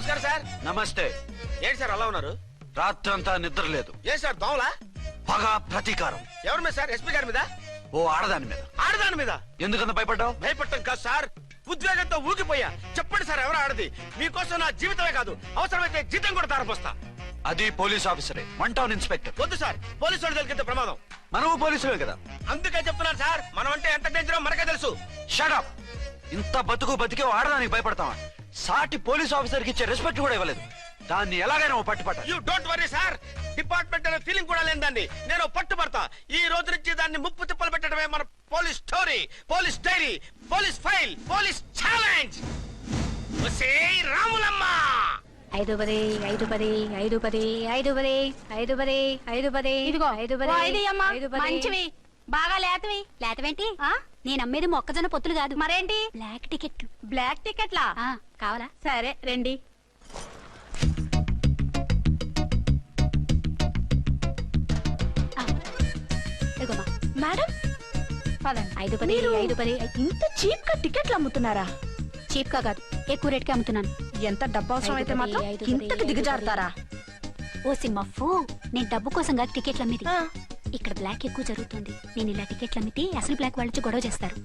నమస్కారం సార్. నమస్తే. ఏంటి సార్ అలా ఉన్నారు? రాత్రంతా నిద్ర లేదు. ఏ సార్ దోమలా? పగ ప్రతీకారం. ఎవరి మీద సార్? ఎస్పీ గారి మీద? ఓ ఆడదాని మీద. ఆడదాని మీద? ఎందుకంత భయపడ్డావు? భయపడటం కాదు సార్, ఉద్వేగంతో ఊగిపోయా. చెప్పండి సార్, ఎవరు ఆడది? మీకోసం నా జీవితమే కాదు, అవసరమైతే జీతం కూడా తారపోస్తా. అది పోలీస్ ఆఫీసరే, 1 టౌన్ ఇన్స్పెక్టర్. వద్దు సార్, పోలీసు వాడు తెలికితే ప్రమాదం. మనము పోలీసులే కదా. అందుకే చెప్తున్నాను సార్, మనం అంటే ఎంత డేంజరో మనకే తెలుసు. Shut up. ఇంత బతికే ఆడదానికి భయపడతావా? సాటి పోలీస్ ఆఫీసర్ కి ఇచ్చే రెస్పెక్ట్ కూడా ఇవ్వలేదు. దాన్ని ఎలాగైనా పట్టుపట్ట. You don't worry sir, department అనే ఫీలింగ్ కూడా లేని దాన్ని నేను పట్టుబడతా. ఈ రోజు నుంచి దాన్ని ముప్పు తిప్పలు పెట్టడమే మన police story, police diary, police file, police challenge. Ramulamma 5 10 5 10 5 10 5 10 5 10 5 10 ఇదిగో 5 10 మంచివి బాగా లేతవి. లేతవేంటి? నేను అమ్మేది మొక్కజొన్న పొత్తులు కాదు. మరేంటి? బ్లాక్ టికెట్లు. బ్లాక్ టికెట్లా? కావాలా? సరే రండి. మేడం 5 10 5 10. ఇంత చీప్ గా టికెట్లు అమ్ముతున్నారా? చీప్ గా కాదు, ఎక్కువ రేట్ కి అమ్ముతున్నాను. ఎంత డబ్బు అవసరం అయితే మాత్రం ఇంతకు దిగజారుతారా? ఓ సిమ్మఫు, నేను డబ్బు కోసం కాదు టికెట్లు అమ్మేది. ఇక్కడ బ్లాక్ ఎక్కువ జరుగుతుంది. నేను ఇలా టికెట్లు అమ్మితే అసలు బ్లాక్ వాళ్ళు గొడవ చేస్తారు.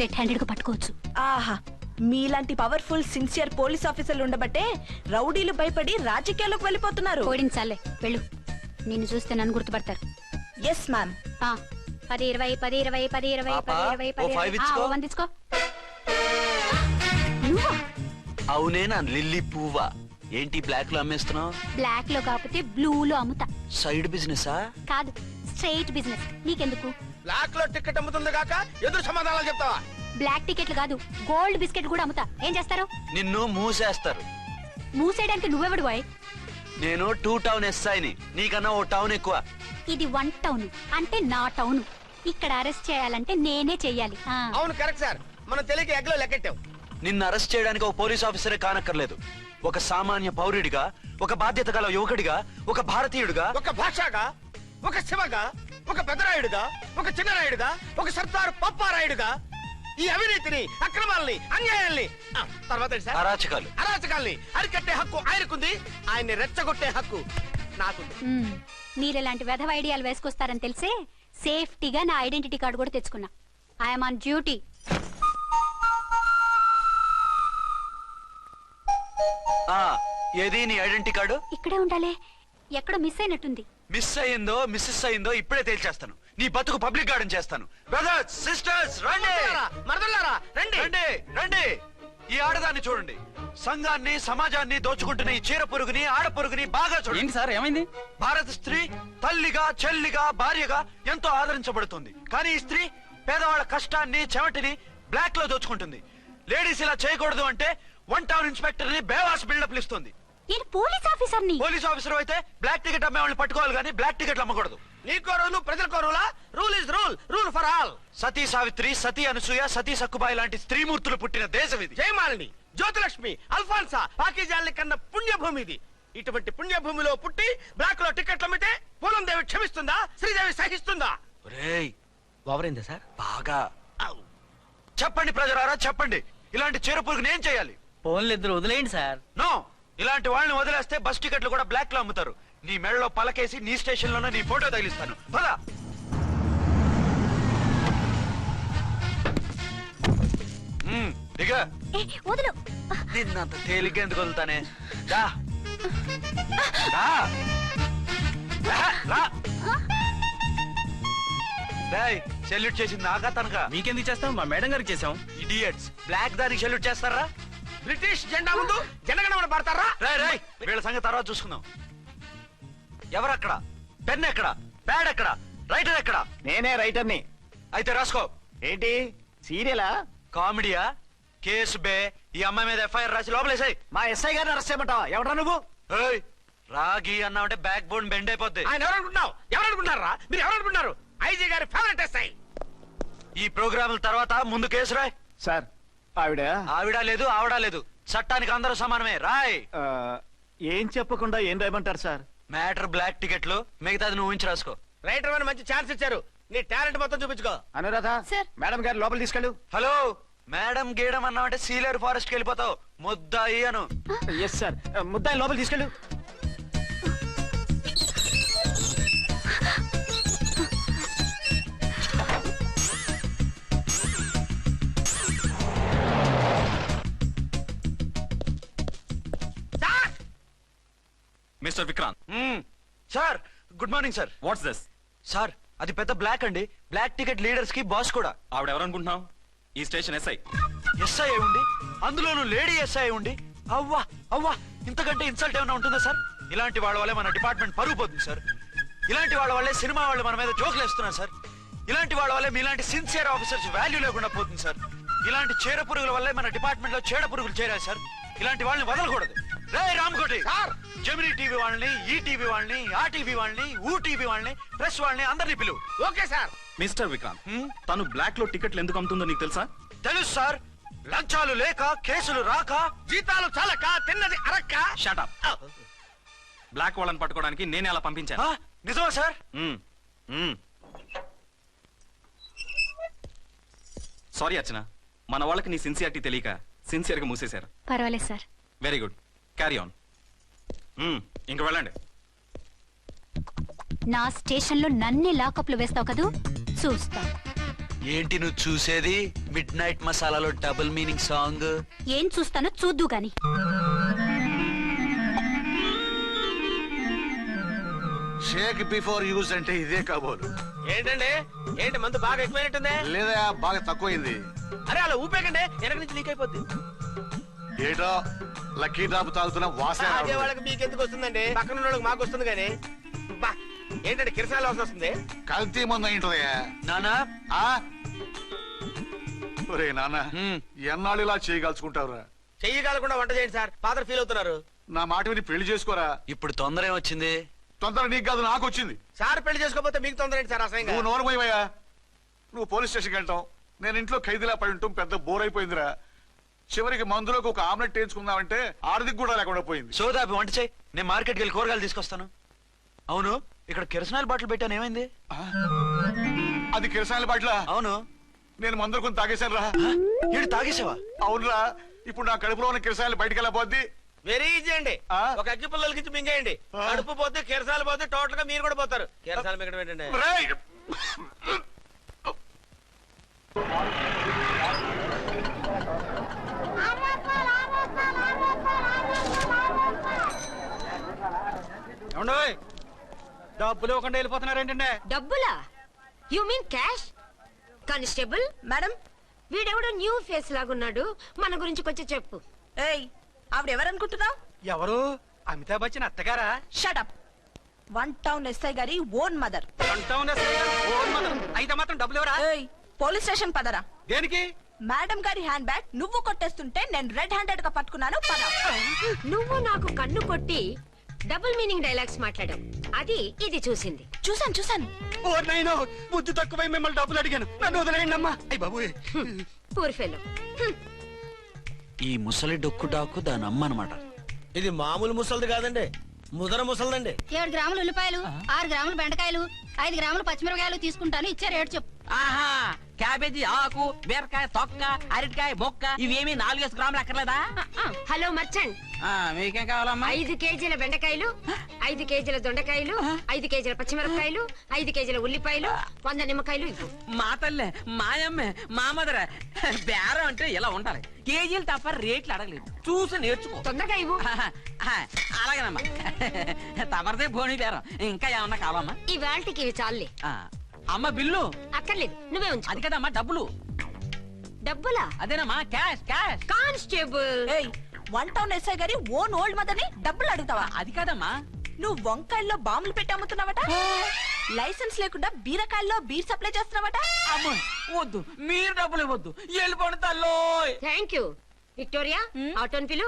రెడ్ హ్యాండెడ్ గా పట్టుకోవచ్చు. ఆహా, మీలాంటి పవర్ఫుల్ సిన్సియర్ పోలీస్ ఆఫీసర్లు ఉండబట్టే రౌడీలు భయపడి రాజకీయాల్లోకి వెళ్ళిపోతున్నారు. ఓడించాలే వెళ్ళు, నిన్ను చూస్తే నన్ను గుర్తుపడతారు. Yes ma'am. 10 20 10 20 10 20 10 20 వందించుకో. అవునే నా లిల్లీ పువ్వా. ఏంటి బ్లాక్ లో అమ్మేస్తున్నావు? బ్లాక్ లో కాకపోతే బ్లూ లో అమ్ముతా. సైడ్ బిజినెస్ కాదు, స్ట్రైట్ బిజినెస్. నీకెందుకు? బ్లాక్ లో టికెట్ అమ్ముతుంది కాక ఎదురు సమాధానాలు చెప్తావా? బ్లాక్ టికెట్లు కాదు, గోల్డ్ బిస్కెట్ కూడా అమ్ముతా. ఏం చేస్తారు? నిన్ను మూసేస్తారు. మూసేయడానికి నువ్వెవడు బాయ్? నేను 2 టౌన్ ఎస్ఐని, నీకన్నా ఓ టౌన్ ఎక్కువ. ఇది 1 టౌన్ అంటే నా టౌన్. ఇక్కడ అరెస్ట్ చేయాలంటే నేనే చెయ్యాలి. అవును కరెక్ట్ సార్, మనం తెలియక ఎగ్లో లెక్కెట్టాం. నిన్ను అరెస్ట్ చేయడానికి ఒక పోలీస్ ఆఫీసరే కానక్కర్లేదు. ఒక సామాన్య పౌరుడిగా, ఒక బాధ్యత గల యువకుడిగా, ఒక భారతీయుడిగా, ఒక భాషగా, ఒక శివగా, ఒక పెద్దరాయుడుగా, ఒక చిన్నరాయుడుగా, ఒక సర్దార్ పప్పారాయుడుగా ఈ అవినీతిని, అక్రమాలని, అన్యాయాల్ని, తర్వాత అరాచకాల్ని అరికట్టే హక్కు ఆయనకుంది. ఆయన్ని రెచ్చగొట్టే హక్కు నాకుంది. మీరు ఇలాంటి వెధవ ఐడియాలు వేసుకొస్తారని తెలిసే సేఫ్టీగా నా ఐడెంటిటీ కార్డు కూడా తెచ్చుకున్నా. I'm on duty. ఏది నీ ఐడెంటిటీ కార్డు? ఇక్కడే ఉండాలి. ఎక్కడో మిస్ అయినట్టుంది. మిస్ అయిందో మిస్సెస్ అయిందో ఇప్పుడే తేల్చేస్తాను. నీ బతుకు పబ్లిక్ గార్డెన్ చేస్తాను. బ్రదర్స్ సిస్టర్స్ రండి, మరదలారా రండి రండి రండి. ఈ ఆడదాన్ని చూడండి. సంఘాన్ని సమాజాన్ని దోచుకుంటున్న ఈ చీర పురుగుని, ఆడ పురుగుని బాగా చూడండి. సార్ ఏమైంది? భారత స్త్రీ తల్లిగా, చెల్లిగా, భార్యగా ఎంతో ఆదరించబడుతుంది. కానీ ఈ స్త్రీ పేదవాళ్ళ కష్టాన్ని, చెమటిని బ్లాక్ లో దోచుకుంటుంది. లేడీస్ ఇలా చేయకూడదు అంటే 1 టౌన్ ఇన్స్పెక్టర్ ని బేవాస్ బిల్డప్ ఇస్తుంది. నేను పోలీస్ ఆఫీసర్ని. పోలీస్ ఆఫీసర్ అయితే బ్లాక్ టికెట్ అమ్మే వాళ్ళని పట్టుకోవాలి కానీ బ్లాక్ టికెట్లు అమ్మకూడదు. నీకో రూలు, ప్రజలకో రూలా? Rule is rule, rule for all. Sati Savitri, Sati Anasuya, Sati Sakkubai లాంటి స్త్రీమూర్తులు పుట్టిన దేశం ఇది. జయమాలిని, జ్యోతిలక్ష్మి, అల్ఫాన్సా, పాకిజాల్ని కన్న పుణ్యభూమి ఇది. ఇటువంటి పుణ్యభూమిలో పుట్టి బ్లాక్ లో టికెట్లు అమ్మితే పూలందేవి క్షమిస్తుందా? శ్రీదేవి సహిస్తుందా? ఓవరైందా సార్? బాగా చెప్పండి ప్రజలారా, చెప్పండి. ఇలాంటి చీర పురుగుని ఏం చేయాలి? ఫోన్లు ఇద్దరు వదిలేయండి సార్. నో, ఇలాంటి వాళ్ళని వదిలేస్తే బస్ టికెట్లు కూడా బ్లాక్ లో అమ్ముతారు. నీ మెడలో పలకేసి నీ స్టేషన్ లోనే నీ ఫోటో తగిలిస్తాను. పద. దిగా. వదులు. నిన్నంత తేలిగ్గా ఎందుకు వదులుతానే? సెల్యూట్ చేసింది నాకా తనకా? మీకెందుకు చేస్తాం? మా మేడం గారికి చేసాం. ఇడియట్స్, బ్లాక్ దానికి సెల్యూట్ చేస్తారా? బ్రిటిష్ జెండా ముందు జనగణమన పడతారా? రాయ్ వీళ్ళ సంగతి తర్వాత చూసుకుందాం. ఎవరక్కడ? పెన్ ఎక్కడ? ప్యాడ్ ఎక్కడ? రైటర్ ఎక్కడ? నేనే రైటర్ని. అయితే రాసుకో. ఏంటి సీరియలా? కామెడీయా? కేసు బే. ఈ అమ్మాయి మీద ఎఫ్ఐఆర్ రాసి లోపలేసాయి. మా ఎస్ఐ గారిని అరెస్ట్ చేయమంటావా? ఎవడా నువ్వు? రాగి అన్నావంటే బ్యాక్ బోన్ బెండ్ అయిపోద్ది. ఆయన ఎవరనుకుంటున్నావు? ఎవరనుకుంటారా మీరు? ఎవరనుకుంటున్నారు? ఐజీ గారి ఫేవరెట్ ఎస్ఐ. ఈ ప్రోగ్రాముల తర్వాత ముందు కేసు రాయ్. సార్ ఆవిడ లేదు, ఆవిడ లేదు. చట్టానికి అందరూ సమానమే. రాయ్. ఏం చెప్పకుండా ఏం రాయమంటారు సార్? మ్యాటర్ బ్లాక్ టికెట్లు, మిగతాది నువ్వు ఊహించి రాసుకో. రైటర్ అని మంచి ఛాన్స్ ఇచ్చారు. నీ టాలెంట్ మొత్తం చూపించుకో. అనురాధ, మేడం గారు లోపల తీసుకెళ్ళు. హలో, మేడం గీయడం అన్నావంటే సీలేరు ఫారెస్ట్ కి వెళ్ళిపోతావు. ముద్దాయి అను. Yes sir. ముద్దాయి లోపల తీసుకెళ్ళు. Mister Vikrant, sir good morning sir. What's this? Sir అది పెద్ద బ్లాక్ అండి. బ్లాక్ టికెట్ లీడర్స్ కి బాస్ కూడా. ఆవిడ ఎవరనుకుంటున్నావు? ఈ స్టేషన్ ఎస్ఐ. ఎస్ఐ అయి ఉండి, అందులోనూ లేడీ ఎస్ఐ ఉండి, అవ్వా అవ్వా ఇంతకంటే ఇన్సల్ట్ ఏమైనా ఉంటుందా సార్? ఇలాంటి వాళ్ళ వల్లే మన డిపార్ట్మెంట్ పరుగు పోతుంది సార్. ఇలాంటి వాళ్ళ వల్లే సినిమా వాళ్ళు మన మీద జోకులు వేస్తున్నారు సార్. ఇలాంటి వాళ్ళ వల్లే మీలాంటి సిన్సియర్ ఆఫీసర్స్ వాల్యూ లేకుండా పోతుంది సార్. ఇలాంటి చీడ పురుగుల వల్లే మన డిపార్ట్మెంట్ లో చీడ పురుగులు చేరాయి సార్. ఇలాంటి వాళ్ళని వదలకూడదు. రే రామకోటి సార్, జమినీ టీవీ వాళ్ళని, ఈ టీవీ వాళ్ళని, ఆ టీవీ వాళ్ళని, ఊ టీవీ వాళ్ళని, ప్రెస్ వాళ్ళని అందరినీ పిలువు. Okay sir. మిస్టర్ విక్రాంత్, తను బ్లాక్ లో టికెట్లు ఎందుకు అమ్ముతుందో నీకు తెలుసా? తెలుసు సార్. లంచాలు లేక, కేసులు రాక, జీతాలు చాలక, తిన్నది అరక్క. షటప్. బ్లాక్ వాళ్ళని పట్టుకోవడానికి నేనే అలా పంపించాను. నిజమా సార్? సారీ అర్చన, మన వాళ్ళకి నీ సిన్సియారిటీ తెలియక సిన్సియర్ గా మూసేశారు. పర్వాలేదు sir. Very good, carry on. ఇంక వెళ్ళండి. నా స్టేషన్లో నన్నే లాకప్లు వేస్తావు కదూ, చూస్తా. ఏంటి నువ్వు చూసేది? మిడ్ నైట్ మసాలాలో డబుల్ మీనింగ్ సాంగ్. ఏం చూస్తానో చూద్దు గాని. షేక్ బిఫోర్ యూజ్ అంటే ఇదే కాబోలు. ఏంటండి, ఏంటి మందు బాగా ఎక్కువైనట్టుందే? లేదా బాగా తక్కువైంది. అరే అలా ఊపేకండి, వెనక నుంచి లీక్ అయిపోద్ది. ఏటో లక్కీ డ్రాప్ తాగుతున్న వాసన అదే రావడం. వాళ్ళకి మీకు ఎందుకు వస్తుందండి, పక్కన ఉన్న వాళ్ళకి మాకు వస్తుంది కానీ. బా, ఏంటంటే కిరసాల వాసన వస్తుంది. కల్తీ మందు అయింటదయ్యా. నానా ఆ? ఒరే నాన్న, ఎన్నాళ్ళు ఇలా చేయగలుచుకుంటావురా? చెయ్యగలకుండా వంట చేయండి సార్, ఫాదర్ ఫీల్ అవుతున్నారు. నా మాట విని పెళ్లి చేసుకోరా. ఇప్పుడు తొందర ఏమొచ్చింది? తొందర నీకు కాదు, నాకు వచ్చింది. సార్ పెళ్లి చేసుకోకపోతే మీకు తొందర ఏంటి సార్? అసహ్యంగా. నువ్వు నోరుమోయవయ్యా. నువ్వు పోలీస్ స్టేషన్కి వెళ్తాం, నేను ఇంట్లో ఖైదీలా పడి ఉంటాం. పెద్ద బోర్ అయిపోయిందిరా. చివరికి మందులోకి ఒక ఆమ్లెట్ వేయించుకుందామంటే ఆర్థిక కూడా లేకుండా పోయింది. సోదాపి వంట చేయి, నేను మార్కెట్కి వెళ్ళి కూరగాయలు తీసుకొస్తాను. అవును, ఇక్కడ కిరసనాయిల్ బాటిల్ పెట్టాను, ఏమైంది? అది కిరసాయల పట్ల. అవును, నేను మందులు కొని తాగేశాను రా. ఈడు తాగేసావా? అవునురా. ఇప్పుడు నా కడుపులో ఉన్న కిరసాయలు బయటికి వెళ్ళబోద్ది. వెరీ ఈజీ అండి. ఆ? ఒక అగ్గి పుల్లలకి ఇచ్చి మింగేయండి. కడుపు పోతే కిరసాలు పోతే టోటల్ గా మీరు కూడా పోతారు. కిరసాలు మింగడం ఏంటండి? రేయ్! డబ్బులు ఇవ్వకుండా వెళ్ళిపోతున్నారేంటండి? డబ్బులా? You mean cash? Constable madam, వీడెవడో న్యూ ఫేస్ లాగున్నాడు, మన గురించి కొంచెం చెప్పు. ఏయ్, ఆవిడెవరనుకుంటున్నావు? ఎవరు? అమితాబ్ బచ్చన్ అత్తగారా? షటప్. 1 టౌన్ ఎస్ఐ గారి ఓన్ మదర్. అయితే మాత్రం డబ్బులు ఎవరా? ఏయ్, పోలీస్ స్టేషన్ పదరా. దేనికి? మేడం గారి హ్యాండ్ బ్యాగ్ నువ్వు కొట్టేస్తుంటే నేను రెడ్ హ్యాండెడ్ గా పట్టుకున్నాను. పద. నువ్వు నాకు కన్ను కొట్టి డబుల్ మీనింగ్ డైలాగ్స్ మాట్లాడావు, అది ఇది చూసింది. చూసాను. ఓ నైనో, బుద్ధి తక్కువై మిమ్మల్ని డబ్బులు అడిగాను, నన్ను వదిలేయండి అమ్మా. అయ్య బాబు. Poor fellow. ఈ ముసలి డొక్కు డాకు దాని అమ్మ అనమాట. ఇది మామూలు ముసలిది కాదండి, ముదర ముసలిదండి. 7 గ్రాములు ఉల్లిపాయలు, 6 గ్రాములు బెండకాయలు, 5 గ్రాములు పచ్చిమిరపకాయలు తీసుకుంటాను. ఇచ్చే రేటు చెప్పు. ఆహా, క్యాబేజీ ఆకు, బీరకాయ తొక్క, అరటికాయ బొక్క, ఇవేమి 4 గ్రాములు అక్కర్లేదా? హలో మర్చండ్, మీకేం కావాలమ్మా? 5 కేజీల బెండకాయలు, 5 కేజీల దొండకాయలు, 5 కేజీల పచ్చిమిరపకాయలు, 5 కేజీల ఉల్లిపాయలు, 100 నిమ్మకాయలు ఇవ్వు. మా తల్లే, మాయమ్మే, మా మదర బేరం అంటే ఇలా ఉండాలి. కేజీలు తప్ప రేట్లు అడగలేదు, చూసి నేర్చుకో. తొందరగా ఇవ్వు. అలాగేనమ్మా. తమరిదే భోని బేరం. ఇంకా ఏమన్నా కావాలమ్మా? ఈ వేల్టికి ఇవి చాలే. అమ్మ బిల్లు అక్కర్లేదు, నువ్వే ఉంచు. అది కదమ్మా డబ్బులు. డబ్బులా? అదేనమ్మా, క్యాష్ క్యాష్. కానిస్టేబుల్, ఏయ్, 1 టౌన్ ఎస్ఐ గారి ఓన్ ఓల్డ్ మదర్ ని డబ్బులు అడుగుతావా? అది కాదమ్మా. నువ్వు వంకాయల్లో బాంబులు పెట్టి అమ్ముతున్నావట, లైసెన్స్ లేకుండా బీరకాయల్లో బీర్ సప్లై చేస్తున్నావట. అమ్మ వద్దు, మీరు డబ్బులు ఇవ్వద్దు, వెళ్ళిపోండి తల్లో. Thank you. విక్టోరియా, ఆటోన్ పిలు.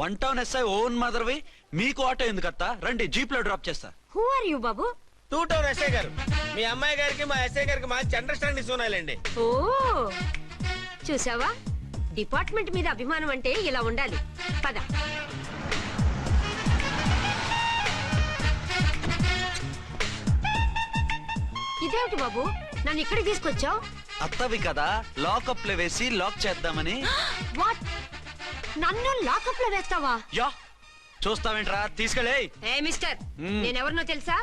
1 టౌన్ ఎస్ఐ ఓన్ మదర్వి, మీకు ఆటో ఎందుకత్తా? రండి, జీప్ లో డ్రాప్ చేస్తా. హూ ఆర్ యూ బాబు? 2 టౌన్ ఎస్ఐ గారు, మీ అమ్మాయి గారికి మా ఎస్ఐ గారికి మంచి అండర్స్టాండింగ్ ఉన్నాయండి. ఓ, చూసావా, డిపార్ట్మెంట్ మీద అభిమానం అంటే ఇలా ఉండాలి. పద. ఇదేమిటి బాబు, నన్ను ఇక్కడికి తీసుకొచ్చావు? అత్తవి కదా లాకప్ లో వేసి లాక్ చేద్దామని. వాట్ నన్ను లాకప్ లో వేస్తావా? యా చూస్తావేంట్రా, తీసుకెళ్ళే. ఏ మిస్టర్, మ్మ్. నేనెవరినో తెలుసా?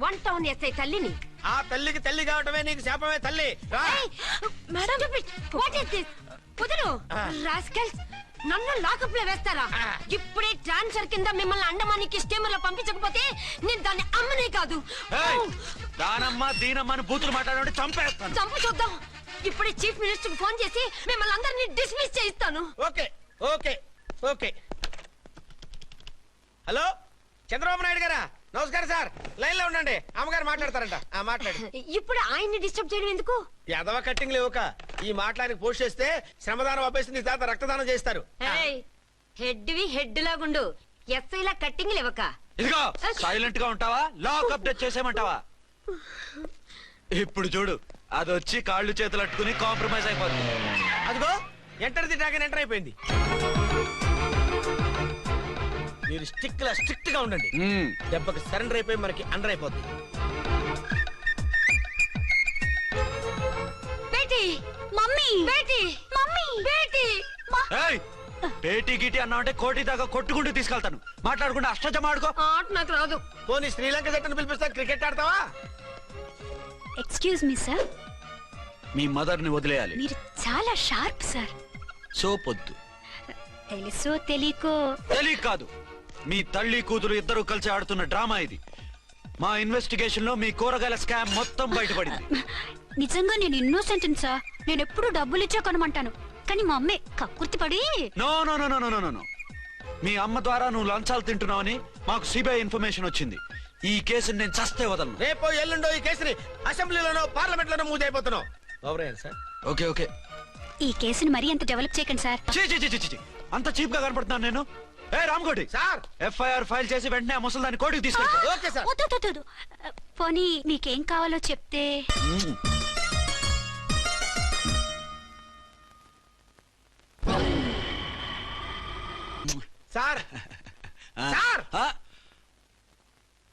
1 టౌన్ ఎస్ఐ తల్లిని. ఆ తల్లికి తల్లి కావటమే నీకు శాపమే తల్లి. రా. Madam what is this? కుదురు రాస్కల్స్, నన్ను లాకప్ లో వేస్తారా? ఇప్పుడే ట్రాన్స్ఫర్ కింద మిమ్మల్ని అండమానికి స్టీమర్ లో పంపించకపోతే నేను దాన్ని అమ్మనే కాదు. ఏయ్, దానమ్మ దీనమ్మ అని బూతులు మాట్లాడే చంపేస్తాను. చంపు చూద్దాం. ఇప్పుడే చీఫ్ మినిస్టర్ కి ఫోన్ చేసి మిమ్మల్ని అందరినీ డిస్మిస్ చేయిస్తాను. Okay okay okay. Hello Chandrababu Naidu గారా? నమస్కారం సార్, లైన్ లో ఉండండి, అమ్మగారు మాట్లాడతారంట. మాట్లాడు. ఇప్పుడు ఆయన్ని డిస్టర్బ్ చేయడం ఎందుకు? ఎదవ కట్టింగ్ లేవుక ఈ మాట్లాడికి పోస్ట్ చేస్తే శ్రమదానం అభ్యసి నీ తాత రక్తదానం చేస్తారు. హెడ్ హెడ్ లాగుండు, ఎస్ఐ లా కట్టింగ్ లేవక. ఇదిగో సైలెంట్ గా ఉంటావా, లాక్ అప్డేట్ చేసేమంటావా? ఇప్పుడు చూడు, అది వచ్చి కాళ్ళు చేతులు అట్టుకుని కాంప్రమైజ్ అయిపోతుంది. అదిగో ఎంటర్ ది డ్రాగన్ ఎంటర్ అయిపోయింది. మీరు స్ట్రిక్ట్ గా ఉండండి, దెబ్బకి సరెండర్ అయిపోయి మనకి అండర్ అయిపోద్ది. బేటీ మమ్మీ, బేటీ మమ్మీ, బేటీ ఏయ్, పేటీ గిటి అన్నావంటే కోటి దాకా కొట్టుకుంటూ తీసుకెళ్తాను. మాట్లాడకుండా అష్టజమ ఆడుకో. ఆట నాకు రాదు. పోనీ శ్రీలంక జట్టును పిలిపిస్తా, క్రికెట్ ఆడతావా? ఎక్స్క్యూజ్ మీ సార్, మీ మదర్ ని వదిలేయాలి. మీరు చాలా షార్ప్ సార్. సోపొద్దు. తెలుసో తెలియకో తెలియ కాదు, మీ తల్లి కూతురు ఇద్దరు కలిసి ఆడుతున్న డ్రామా ఇది. మా ఇన్వెస్టిగేషన్ లో మీ కూరగాయల స్కామ్ మొత్తం బయటపడింది. నిజంగా నేను ఇన్నోసెంట్ సార్. నేను ఎప్పుడు డబ్బులు ఇచ్చా కొనమంటాను, కానీ మా అమ్మే కక్కుర్తి పడి. No no no no no no no. మీ అమ్మ ద్వారా నువ్వు లంచాలు తింటున్నావని మాకు సిబిఐ ఇన్ఫర్మేషన్ వచ్చింది. ఈ కేసుని నేను చస్తే వదలను. రేపో ఎల్లుండో ఈ కేసుని అసెంబ్లీలోనో పార్లమెంట్ లోనో మూవ్ అయిపోతున్నావు. ఓవరైంది సార్. Okay okay. ఈ కేసుని మరీ అంత డెవలప్ చేయకండి సార్. చీ చీ చీ చీ చీ. అంత చీప్ గా కనపడుతున్నాను నేను? ఏ రామ్కోటి సార్, ఎఫ్ఐఆర్ ఫైల్ చేసి వెంటనే ఆ ముసలిదాన్ని కోర్టుకు తీసుకెళ్ళి. Okay sir. వద్దు, వద్దు, వద్దు. పోనీ మీకేం కావాలో చెప్తే. సార్ సార్,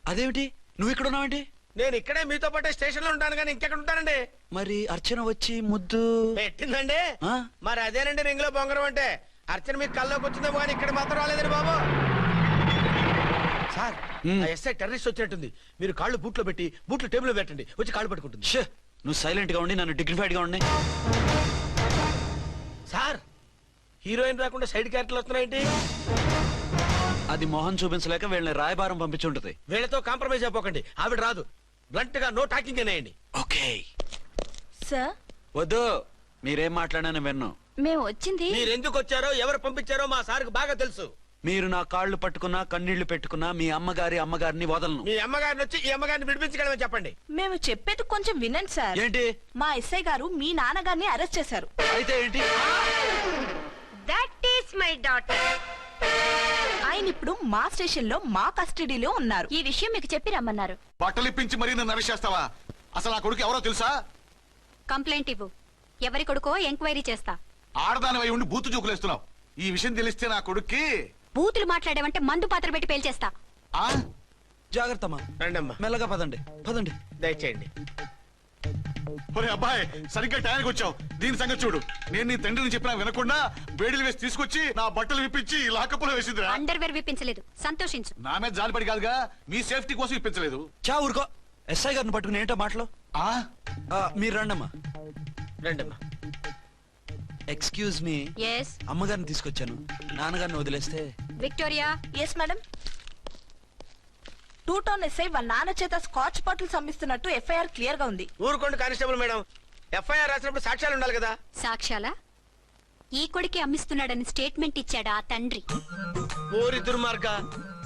అదేమిటి నువ్వు ఇక్కడ ఉన్నావేంటి? నేను ఇక్కడే మీతో పాటే స్టేషన్ లో ఉంటాను, కానీ ఇంకెక్కడ ఉంటానండి? మరి అర్చన వచ్చి ముద్దు పెట్టిందండి. ఆ? మరి అదేనండి రింగ్ లో బొంగరం అంటే. అర్చన మీకు కల్లోకి వచ్చిందేమో కానీ ఇక్కడ మాత్రం రాలేదండి బాబు. సార్, ఆ ఎస్ఐ టెర్రరిస్ట్ వచ్చినట్టుంది. మీరు కాళ్ళు బూట్లో పెట్టి బూట్లు టేబుల్ లో పెట్టండి, వచ్చి కాళ్ళు పట్టుకుంటుంది. షే, నువ్వు సైలెంట్ గా ఉండి నన్ను డిగ్నిఫైడ్ గా ఉండి. సార్, హీరోయిన్ రాకుండా సైడ్ క్యారెక్టర్లు వస్తున్నాయేంటి? అది మొహం చూపించలేక వీళ్ళని రాయబారం పంపించుంటది. వీళ్ళతో కాంప్రమైజ్ అయిపోకండి, ఆవిడ రాదు. బ్లంట్ గా నో టాకింగ్ అనేయండి. ఓకే. సార్ వద్దు, మీరేం మాట్లాడానని విన్ను. మేము వచ్చింది మీరు ఎందుకు వచ్చారో ఎవరు పంపించారో మా సార్కు బాగా తెలుసు. మీరు నా కాళ్ళు పట్టుకున్నా కన్నీళ్లు పెట్టుకున్నా మీ అమ్మగారిని వదలను. మీ అమ్మగారిని వచ్చి ఈ అమ్మగారిని విడిపించగలమని చెప్పండి. మేము చెప్పేది కొంచెం వినండి సార్. ఏంటి? మా ఎస్ఐ గారు మీ నాన్నగారిని అరెస్ట్ చేశారు. అయితే ఏంటి? That is my daughter. ఆయన ఇప్పుడు మా స్టేషన్ లో మా కస్టడీలో ఉన్నారు. ఈ విషయం మీకు చెప్పి రమ్మన్నారు. బట్టలు ఇప్పించి మరీ నన్ను అరెస్ట్ చేస్తావా? అసలు ఆ కొడుకు ఎవరో తెలుసా? కంప్లైంట్ ఇవ్వు, ఎవరి కొడుకో ఎంక్వైరీ చేస్తా. ఆడదానివై ఉండి బూతు చూకులేస్తున్నావు. ఈ విషయం తెలిస్తే నా కొడుక్కి బూతులు మాట్లాడావంటే మందు పాత్ర పెట్టి పేల్చేస్తా. ఆ జాగ్రత్తమ్మా, రండమ్మా, మెల్లగా పదండి పదండి. దయచేయండి. ఒరే అబ్బాయి, సరిగ్గా టయానికి వచ్చావు. దీని సంగతి చూడు. నేను నీ తండ్రిని చెప్పినా వినకుండా వేడిలు వేసి తీసుకొచ్చి నా బట్టలు విప్పించి లాకప్పులో వేసిందిరా. అండర్వేర్ విప్పించలేదు, సంతోషించు. నా మీద జాలిపడి కాదుగా, మీ సేఫ్టీ కోసం ఇప్పించలేదు. చా ఊరుకో. ఎస్ఐ గారిని పట్టుకుని ఏంటో మాటలు. ఆ మీరు రండమ్మా. రండమ్మా. ఎక్స్క్యూజ్ మీ, ఎస్ అమ్మగారిని తీసుకొచ్చాను. నాన్నగారిని వదిలేస్తే. Victoria. Yes madam. 2 town SI వాళ్ళ నాన్న చేత స్కాచ్ బాటిల్స్ అమ్మిస్తున్నట్టు ఎఫ్ఐఆర్ క్లియర్ గా ఉంది. ఊరుకోండి కానిస్టేబుల్ మేడం, ఎఫ్ఐఆర్ రాసినప్పుడు సాక్ష్యాలు ఉండాలి కదా. సాక్ష్యాలా? ఈ కొడుకే అమ్మిస్తున్నాడని స్టేట్మెంట్ ఇచ్చాడు ఆ తండ్రి. ఓరి దుర్మార్గ,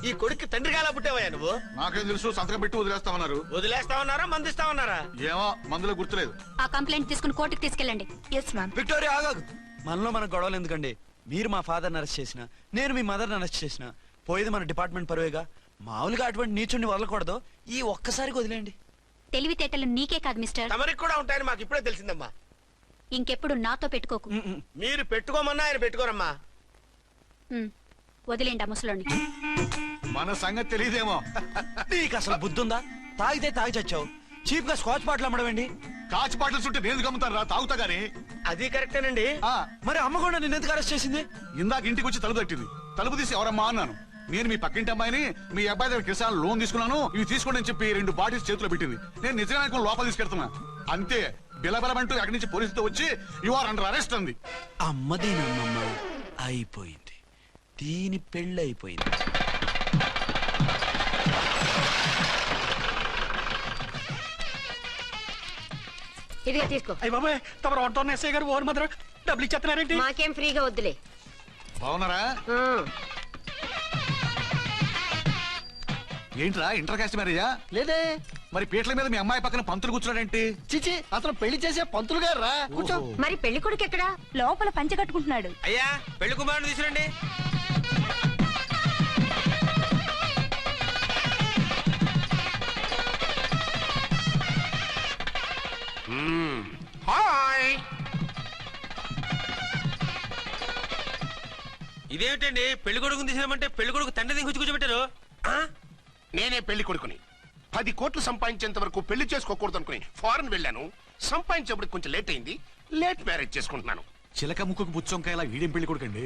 ఈ కొడుక్కి తండ్రిగా ఎలా పుట్టావయ్యా నువ్వు? నాకేం తెలుసు, సంతకం పెట్టి వదిలేస్తామన్నారు. వదిలేస్తామన్నారా మందిస్తామన్నారా? ఏమో, మందులో గుర్తులేదు. ఆ కంప్లైంట్ తీసుకుని కోర్టుకు తీసుకెళ్ళండి. Yes ma'am. విక్టోరియా ఆగాగు. మనలో మన గొడవలు ఎందుకండి? మీరు మా ఫాదర్ని అరెస్ట్ చేసిన, నేను మీ మదర్ని అరెస్ట్ చేసిన, పోయేది మన డిపార్ట్మెంట్ పరువేగా. మామూలుగా అటువంటి నీచుని వదలకూడదు. ఈ ఒక్కసారికి వదిలేండి. తెలివితేటలు నీకే కాదు మిస్టర్, తమరికి కూడా ఉంటాయని మాకు ఇప్పుడే తెలిసిందమ్మా. ఇంకెప్పుడు నాతో పెట్టుకోకు. మీరు పెట్టుకోమన్నా ఆయన పెట్టుకోరమ్మా. వదిలేండి ఆ ముసలోని. మన సంగతి తెలియదేమో. నీకు అసలు బుద్ధుందా? తాగితే తాగి చచ్చావు. చీప్ గా స్కాచ్ బాటిల్ అమ్మడం ఏంటి? కాచి బాటలు చుట్టూ నేను గమ్ముతాను రా తాగుతా గానీ. అది కరెక్టేనండి. మరి అమ్మ కూడా నిన్ను ఎందుకు అరెస్ట్ చేసింది? ఇందాక ఇంటికి వచ్చి తలుపు తట్టింది. తలుపు తీసి ఎవరమ్మా అన్నాను. నేను మీ పక్కింటి అమ్మాయిని, మీ అబ్బాయి దగ్గర కిసాన్ లోన్ తీసుకున్నాను, ఇవి తీసుకోండి అని చెప్పి 2 బాటిల్స్ చేతిలో పెట్టింది. నేను నిజంగా అనుకుని లోపల తీసుకెళ్తున్నా. అంతే బిలబలమంటూ అక్కడి నుంచి పోలీసులతో వచ్చి యు ఆర్ అండర్ అరెస్ట్ అంది. అమ్మదేనమ్మమ్మ అయిపోయింది. దీని పెళ్ళి అయిపోయింది. ఇదిగా తీసుకో. అయ్య బాబాయ్ తమరు ఆటోన్ ఎస్ఐ గారు ఓన్ మాత్రం డబ్బులు ఇచ్చేస్తున్నారేంటి? మాకేం ఫ్రీగా వద్దులే. బాగున్నారా? ఏంట్రా ఇంటర్ కాస్ట్ మ్యారేజా? లేదే. మరి పీటల మీద మీ అమ్మాయి పక్కన పంతులు కూర్చున్నాడేంటి? చిచి అతను పెళ్లి చేసే పంతులు గారు రా. కూర్చో. మరి పెళ్లి కొడుకు ఎక్కడా? లోపల పంచె కట్టుకుంటున్నాడు. అయ్యా పెళ్లి కుమారుని తీసుకురండి. హాయ్. ఇదేమిటండి పెళ్లి కొడుకుని తీసినామంటే పెళ్లి కొడుకు తండ్రి దించి కూర్చోబెట్టారు. నేనే పెళ్లి కొడుకుని. 10 కోట్లు సంపాదించేంత వరకు పెళ్లి చేసుకోకూడదు అనుకుని ఫారెన్ వెళ్ళాను. సంపాదించేప్పుడు కొంచెం లేట్ అయింది. లేట్ మ్యారేజ్ చేసుకుంటున్నాను. చిలక ముక్కుకు బుచ్చొంకాయలా వీడేం పెళ్లి కొడుకండి?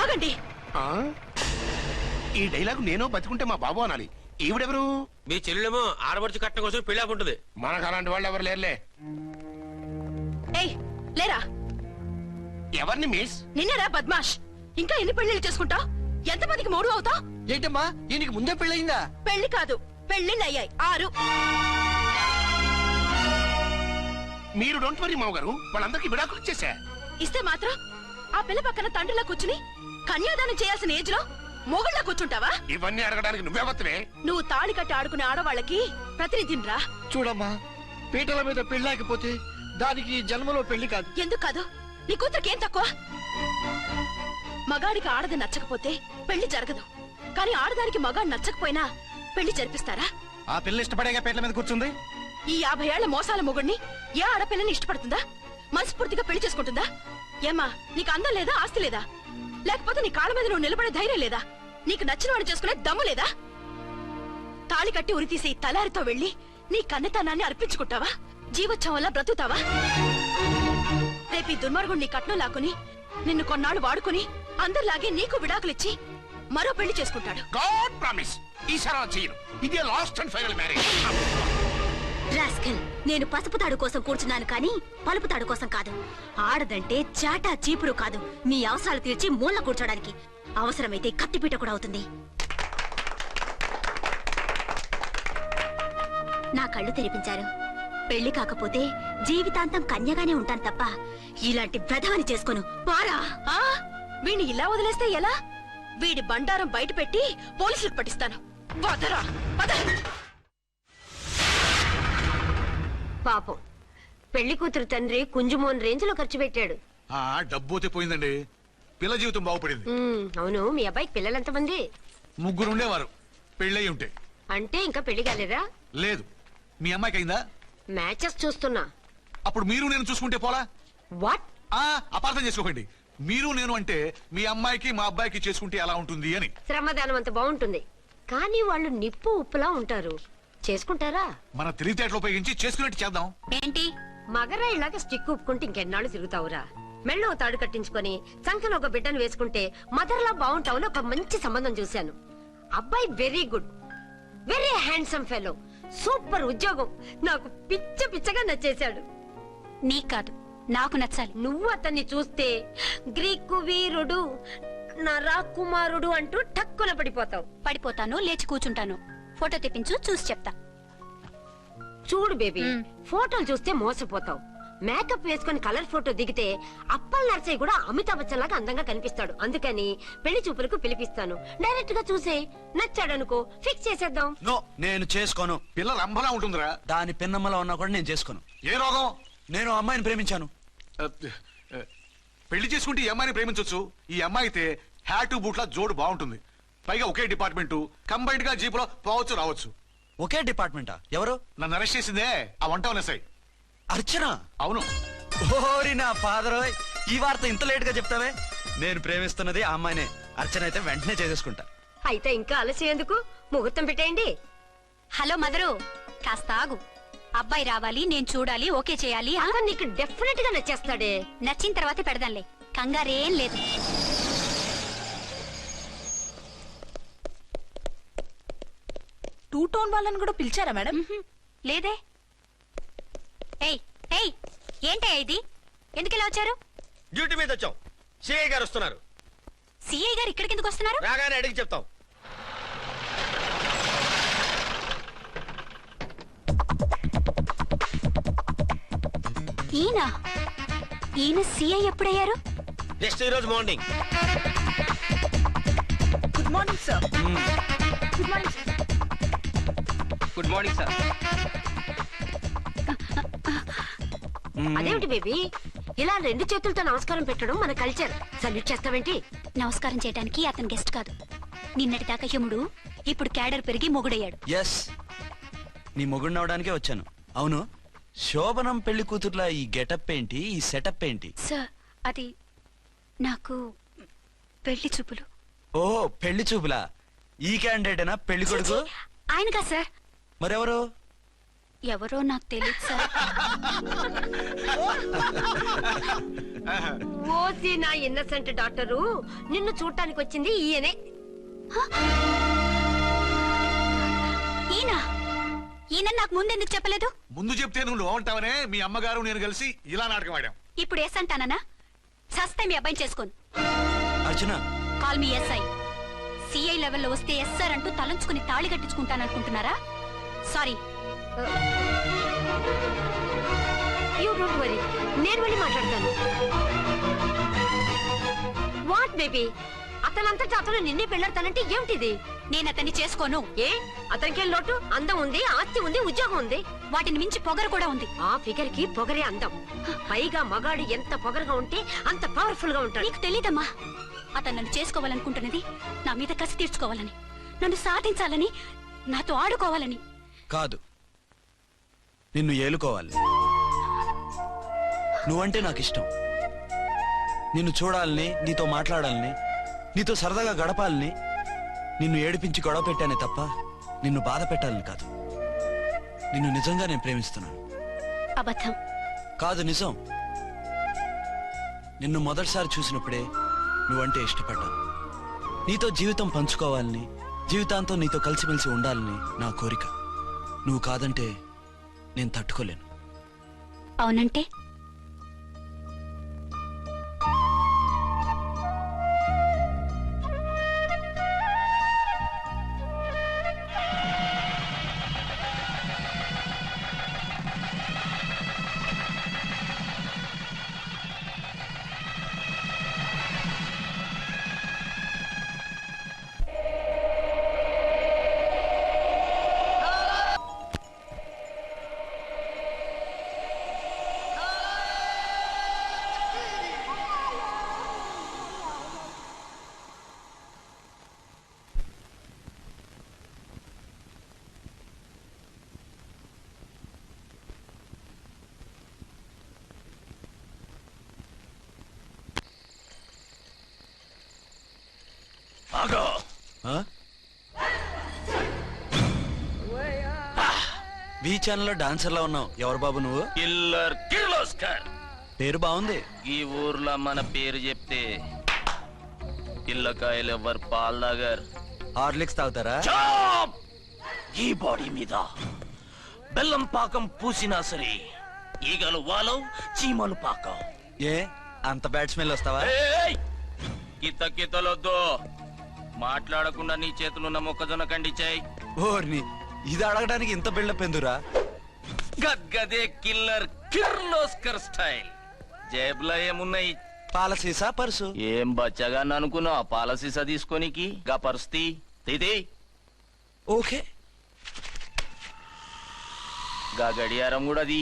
ఆగండి. ఈ డైలాగ్ నేను బతికుంటే మా బాబు అనాలి. ఈవిడెవరు? మీ చెల్లెమో ఆడబడుచు కట్టడం కోసం పెళ్లి ఆకుంటుంది. మనకు అలాంటి వాళ్ళు ఎవరు లేరులే. ఏయ్ లేరా. ఎవరిని మిస్? నిన్నరా బద్మాష్. ఇంకా ఎన్ని పెళ్లిళ్ళు చేసుకుంటావు? ఎంతమందికి మూడు అవుతావు? ఏంటమ్మా ఈయనకి ముందే పెళ్ళయిందా? పెళ్లి కాదు పెళ్లిళ్ళు అయ్యాయి 6. మీరు డోంట్ వరీ మామగారు, వాళ్ళందరికీ విడాకులు ఇచ్చేసా. ఇస్తే మాత్రం ఆ పిల్ల పక్కన తండ్రిలా కూర్చుని కన్యాదానం చేయాల్సిన ఏజ్ లో మొగుళ్ళ కూర్చుంటావా? ఇవన్నీ అడగడానికి నువ్వెవత్తవే? నువ్వు తాళి కట్టి ఆడుకునే ఆడవాళ్ళకి ప్రతినిధినిరా. చూడమ్మా పీటల మీద పెళ్ళాకపోతే దానికి ఈ జన్మలో పెళ్లి కాదు. ఎందుకు కాదు? నీ కూతురికి ఏం తక్కువ? మగాడికి ఆడది నచ్చకపోతే పెళ్లి జరగదు. కానీ ఆడదానికి మగాడు నచ్చకపోయినా పెళ్లి జరిపిస్తారా? ఆ పిల్ల ఇష్టపడేగా పీటల మీద కూర్చుంది. ఈ 50 ఏళ్ల మోసాల మొగుడిని ఏ ఆడపిల్లని ఇష్టపడుతుందా? మనస్ఫూర్తిగా పెళ్లి చేసుకుంటుందా? ఏమ్మా నీకు అందం లేదా? ఆస్తి లేదా? లేకపోతే నీ కాళ్ళ మీద నువ్వు నిలబడే ధైర్యం లేదా? నీకు నచ్చిన వాడు చేసుకునే దమ్ము లేదా? తాళి కట్టి ఉరితీసే ఈ తలారితో వెళ్లి నీ కన్నెతనాన్ని అర్పించుకుంటావా? జీవోత్సవంలా బ్రతుకుతావా? రేపు ఈ దుర్మార్గుడు నీ కట్నం లాక్కుని నిన్ను కొన్నాళ్ళు వాడుకుని అందరిలాగే నీకు విడాకులిచ్చి మరో పెళ్లి చేసుకుంటాడు. గాడ్ ప్రామిస్ ఈసారి అలా చేయను. ఇదే last and final marriage. Rascal, నేను పసుపు తాడు కోసం కూర్చున్నాను కానీ పలుపు తాడు కోసం కాదు. ఆడదంటే చాటా చీపురు కాదు, మీ అవసరాలు తీర్చి మూల కూర్చోడానికి. అవసరమైతే కత్తిపీట కూడా అవుతుంది. నా కళ్ళు తెరిపించారు. పెళ్లి కాకపోతే జీవితాంతం కన్యగానే ఉంటాను తప్ప ఇలాంటి వ్రధమని చేసుకోను. పారా. వీణ్ణి ఇలా వదిలేస్తే ఎలా? వీడి బండారం బయట పెట్టి పోలీసులకు పట్టిస్తాను. వదరా వద. పాపం పెళ్లి కూతురు తండ్రి కుంజుమోన్ రేంజ్ లో ఖర్చు పెట్టాడు. డబ్బు పోయిందండి. పిల్ల జీవితం బాగుపడింది. అవును, మీ అబ్బాయికి పిల్లలు ఎంతమంది? 3 ఉండేవారు. పెళ్ళయి ఉంటే. అంటే ఇంకా పెళ్లి కాలేదా? లేదు. మీ అమ్మాయికి అయిందా? మ్యాచెస్ చూస్తున్నా. అప్పుడు మీరు నేను చూసుకుంటే పోలా? వాట్? అపార్థం చేసుకోకండి. మీరు నేను అంటే మీ అమ్మాయికి మా అబ్బాయికి చేసుకుంటే ఎలా ఉంటుంది అని. శ్రమదానం అంత బాగుంటుంది, కానీ వాళ్ళు నిప్పు ఉప్పులా ఉంటారు. చేసుకుంటారా? మన తెలివితేటలు ఉపయోగించి చేసుకున్నట్టు చేద్దాం. ఏంటి మగరాయిలాగా స్టిక్ ఉప్పుకుంటే ఇంకెన్నాళ్ళు తిరుగుతావురా? మెళ్ళో తాడు కట్టించుకొని సంకన ఒక బిడ్డను వేసుకుంటే మదర్లా బాగుంటావు. ఒక మంచి సంబంధం చూశాను. అబ్బాయి very good, very handsome fellow, super ఉద్యోగం. నాకు పిచ్చ పిచ్చగా నచ్చేశాడు. నీకు కాదు, నాకు నచ్చాలి. నువ్వు అతన్ని చూస్తే గ్రీకు వీరుడు, నా రాకుమారుడు అంటూ టక్కున పడిపోతావు. పడిపోతాను, లేచి కూర్చుంటాను. ఫోటో తెప్పించు, చూసి చెప్తా. చూడు బేబీ, ఫోటోలు చూస్తే మోసపోతావు. మేకప్ వేసుకుని కలర్ ఫోటో దిగితే అప్పల్ నర్సయ్య కూడా అమితాబ్ బచ్చన్ లాగా అందంగా కనిపిస్తాడు. అందుకని పెళ్లి చూపులకు పిలిపిస్తాను. డైరెక్ట్ గా చూసే నచ్చాడనుకో ఫిక్స్ చేసేద్దాం. నో, నేను చేసుకోను. పిల్ల రంభలా ఉంటుందిరా. దాని పిన్నమ్మలా ఉన్నా కూడా నేను చేసుకోను. ఏ రోగం? నేను అమ్మాయిని ప్రేమించాను. పెళ్లి చేసుకుంటే ఈ అమ్మాయిని ప్రేమించొచ్చు. ఈ అమ్మాయి అయితే హ్యాటు బూట్ల జోడు బాగుంటుంది. పైగా ఒకే డిపార్ట్మెంట్, కంబైన్డ్ గా జీపులో పోవచ్చు రావచ్చు. ఒకే డిపార్ట్మెంటా? ఎవరు? నన్ను అరెస్ట్ చేసిందే ఆ వంట ఎస్ఐ అర్చన. అవును. ఓరి నా ఫాదర్, ఈ వార్త ఇంత లేట్ గా చెప్తావే. నేను ప్రేమిస్తున్నది ఆ అమ్మాయినే. అర్చన అయితే వెంటనే చేసేసుకుంటా. అయితే ఇంకా ఆలస్యం ఎందుకు? ముహూర్తం పెట్టేయండి. హలో మదరు, కాస్త ఆగు. అబ్బాయి రావాలి, నేను చూడాలి, ఓకే చేయాలి. అతను నీకు డెఫినెట్ గా నచ్చేస్తాడే. నచ్చిన తర్వాతే పెడదాంలే, కంగారేం లేదు. టూ టోన్ వాళ్ళని కూడా పిలిచారా మేడం? లేదే. ఏయ్ ఏయ్, ఏంటయ్యా ఇది? ఎందుకు ఇలా వచ్చారు? డ్యూటీ మీద వచ్చాం. సిఐ గారు వస్తున్నారు. సిఐ గారు ఇక్కడికి ఎందుకు వస్తున్నారు? రాగానే అడిగి చెప్తాం. ఈయన సిఐ ఎప్పుడయ్యారు? నెక్స్ట్ ఈ రోజు morning. Good morning sir. Good morning sir. Good morning sir. అదేమిటి బేబీ, ఇలా 2 చేతులతో నమస్కారం పెట్టడం మన కల్చర్. సల్యూట్ చేస్తావేంటి? నమస్కారం చేయడానికి అతను గెస్ట్ కాదు. నిన్నటి దాకా యముడు, ఇప్పుడు క్యాడర్ పెరిగి మొగుడయ్యాడు. ఎస్, నీ మొగుడిని అవడానికే వచ్చాను. అవును, శోభనం పెళ్లి కూతుర్లా ఈ గెటప్ ఏంటి, ఈ సెటప్ ఏంటి? సార్, అది నాకు పెళ్లి చూపులు. ఓ, పెళ్లి చూపులా? ఈ క్యాండిడేటేనా పెళ్లి కొడుకు? ఆయనగా సార్. మరెవరు? ఎవరో నాకు తెలియదు సార్. ఓసి నా ఇన్నసెంట్ డాక్టరు, నిన్ను చూడటానికి వచ్చింది ఈయనే. ఈయన నాకు ముందెందుకు చెప్పలేదు? ముందు చెప్తే నువ్వు బాగుంటావనే మీ అమ్మగారు నేను కలిసి ఇలా నాటకం ఆడాం. ఇప్పుడు ఎస్ అంటానా? సస్తే మీ అబ్బాయిని చేసుకోను. అర్చన, కాల్ మీ ఎస్ఐ. సిఐ లెవెల్లో వస్తే ఎస్ సార్ అంటూ తలంచుకుని తాళి కట్టించుకుంటాననుకుంటున్నారా? సారీ. యూ డోంట్ వరీ, నేను వెళ్ళి మాట్లాడతాను. వాట్ బేబీ, అతనంతటా అతను నిన్నే పెళ్ళాడతానంటే ఏమిటిది? నేను అతన్ని చేసుకోను. ఏ, అతనికేం లోటు? అందం ఉంది, ఆస్తి ఉంది, ఉద్యోగం ఉంది. వాటిని మించి పొగరు కూడా ఉంది. ఆ ఫిగర్ కి పొగరే అందం. పైగా మగాడు ఎంత పొగరుగా ఉంటే అంత పవర్ఫుల్ గా ఉంటాడు. నీకు తెలీదమ్మా, అతను నన్ను చేసుకోవాలనుకుంటున్నది నా మీద కసి తీర్చుకోవాలని, నన్ను సాధించాలని, నాతో ఆడుకోవాలని కాదు, నిన్ను ఏలుకోవాలి. నువ్వంటే నాకు ఇష్టం. నిన్ను చూడాలని, నీతో మాట్లాడాలని, నీతో సరదాగా గడపాలని, నిన్ను ఏడిపించి గొడవ పెట్టానే తప్ప నిన్ను బాధ పెట్టాలని కాదు. నిన్ను నిజంగా నేను ప్రేమిస్తున్నాను. అబద్ధం. కాదు, నిజం. నిన్ను మొదటిసారి చూసినప్పుడే నువ్వంటే ఇష్టపడ్డాను. నీతో జీవితం పంచుకోవాలని, జీవితాంతం నీతో కలిసిమెలిసి ఉండాలని నా కోరిక. నువ్వు కాదంటే నేను తట్టుకోలేను. అవునంటే? వి ఛానల్లో డాన్సర్లా ఉన్నావు. ఎవరు బాబు నువ్వు? కిల్లర్ కిర్లోస్కర్. పేరు బాగుంది. ఈ ఊర్లో మన పేరు చెప్తే పిల్లకాయలు ఎవరు పాల్ తాగర్. హార్లిక్స్ తాగుతారా? ఈ బాడీ మీద బెల్లం పాకం పూసినా సరే ఈగలు వాలవు, చీమలు పాకం. ఏ అంత బ్యాడ్ స్మెల్ వస్తావా? కిత కితలొద్దు. మాట్లాడకుండా నీ చేతులున్న మొక్కజొన్న కండిచాయి. ఓర్ని, ఇది అడగడానికి ఇంత బిల్డప్ ఎందురా? గద్గదే కిల్లర్ కిర్లోస్కర్ స్టైల్. జేబులో ఏమున్నాయి? పాల సీసా, పర్సు. ఏం బచ్చగా అనుకున్నావు? పాల సీసా తీసుకోనికి గా పరిస్థితి తీది. ఓకే, గా గడియారం కూడా అది.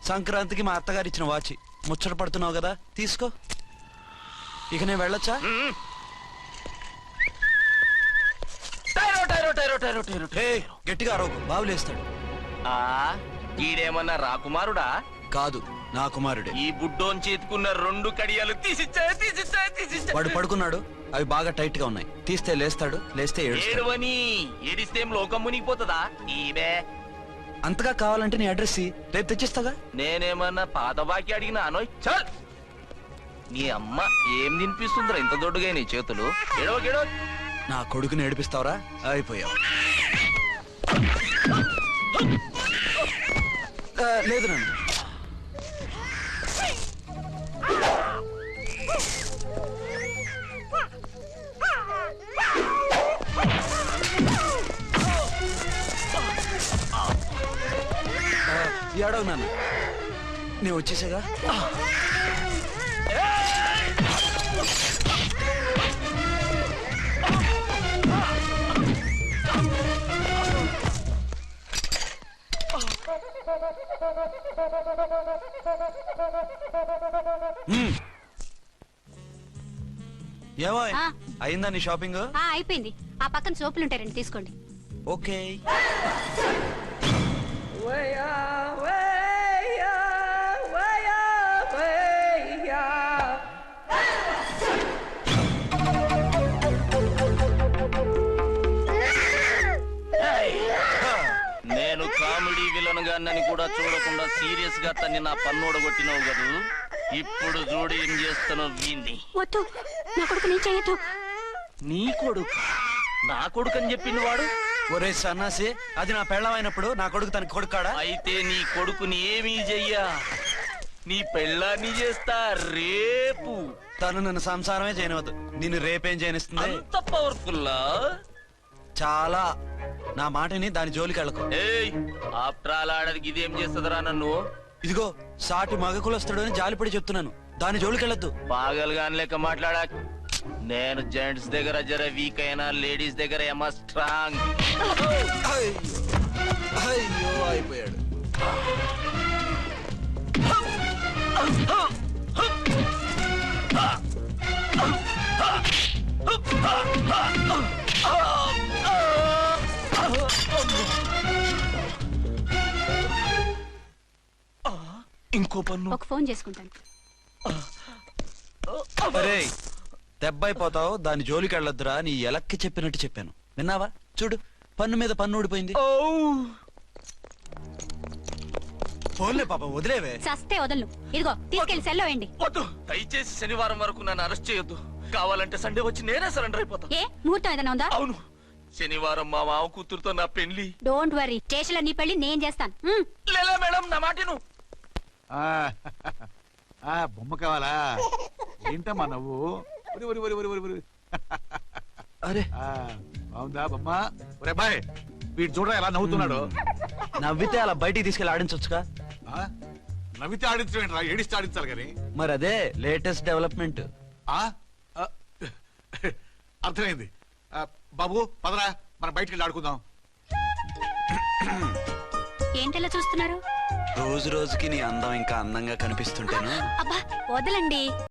సంక్రాంతికి మా అత్తగారు ఇచ్చిన వాచి. ముచ్చట పడుతున్నావు కదా, తీసుకో. ఇక నేను వెళ్ళొచ్చా? గట్టిగా అరవకు, బావులేస్తాడు. ఈడేమన్నా రాకుమారుడా? కాదు, నా కుమారుడే. ఈ బుడ్డోన్ చేతుకున్న 2 కడియాలు తీసిచ్చా. వాడు పడుకున్నాడు, అవి బాగా టైట్ గా ఉన్నాయి. తీస్తే లేస్తాడు, లేస్తే ఏడుస్తాడు. ఏడవని ఏడిస్తే లోకం మునిగిపోతుందా? ఈబే అంతగా కావాలంటే నీ అడ్రస్ రేపు తెచ్చిస్తాగా. నేనేమన్నా పాత బాకి అడిగినా అనోయ్. చల్, నీ అమ్మ ఏం తినిపిస్తుందిరా ఇంత దొడ్డుగా నీ చేతులు? ఏడవ నా కొడుకుని ఏడిపిస్తావరా? అయిపోయావు. లేదు నన్ను. ఏడవు నాన్న, నేను వచ్చేసాగా. ఏమో అయిందా నీ షాపింగ్? అయిపోయింది. ఆ పక్కన సోపులుంటాయి, రండి తీసుకోండి. ఓకే. నేను కామెడీ విలన్ గాన్నని కూడా చూడకుండా సీరియస్ గా తన్ని నా పన్నోడగొట్టినావు కదూ. ఇప్పుడు చూడు ఏం చేస్తానో వీణ్ణి. వద్దు, నా కొడుకు నేను చేయొద్దు. నీ కొడుకు నా కొడుకు అని చెప్పింది వాడు. ఒరే సన్నాసి, అది నా పెళ్ళమైనప్పుడు నా కొడుకు తన కొడుకాడా? అయితే నీ కొడుకుని ఏమీ చెయ్యా, నీ పెళ్ళాన్ని చేస్తా రేపు. తను నన్ను సంసారమే చేయనవద్దు, నిన్ను రేపేం చేయనిస్తుంది? అంత పవర్ఫుల్లా? చాలా. నా మాటని దాని జోలికి వెళ్ళకు. ఏయ్, ఆఫ్టర్ ఆల్ ఆడదికి ఇదేం చేస్తుందిరా నన్ను? ఇదిగో సాటి మగ కులస్తుడు అని జాలిపడి చెప్తున్నాను, దాని జోలికి వెళ్ళొద్దు. పాగలుగాని లెక్క మాట్లాడా. నేను జెంట్స్ దగ్గర జర వీక్ అయినా లేడీస్ దగ్గర ఏమో స్ట్రాంగ్. అయ్యో అయిపోయాడు. ఇంకో పన్ను. ఒక ఫోన్ చేసుకుంటాను. అరే దెబ్బైపోతావు, దాని జోలికి వెళ్ళొద్దురా. నీ ఎలక్కి చెప్పినట్టు చెప్పాను, విన్నావా? చూడు, పన్ను మీద పన్ను ఊడిపోయింది. ఫోన్లే పాప, వదిలేవే. సస్తే వదలను. ఇదిగో తీసుకెళ్లి సెల్లో వేయండి. వద్దు, దయచేసి శనివారం వరకు నన్ను అరెస్ట్ చేయొద్దు. కావాలంటే సండే వచ్చి నేనే సరెండర్ అయిపోతా. ఏ ముహూర్తం ఏదైనా ఉందా? అవును, శనివారం మా మామ కూతురుతో నా పెళ్లి. డోంట్ వరీ, స్టేషన్ లో నీ పెళ్లి నేను చేస్తాను. లేలా మేడం, నా మాటను. బొమ్మ కావాలా? ఏంటమ్మా నవ్వు? అరే బాగుందా బొమ్మ? ఒరే బాయ్, వీడు చూడరా ఎలా నవ్వుతున్నాడు. నవ్వితే అలా బయటికి తీసుకెళ్ళి ఆడించొచ్చుగా. నవ్వితే ఆడించడం, ఏడిస్తే ఆడించాలి కానీ. మరి అదే లేటెస్ట్ డెవలప్మెంట్. అర్థమైంది. బాబు పదరా, మనం బయటికి వెళ్ళి ఆడుకుందాం. ఏంటలా చూస్తున్నారు? రోజు రోజుకి నీ అందం ఇంకా అందంగా కనిపిస్తుంటేను. అబ్బా వదలండి.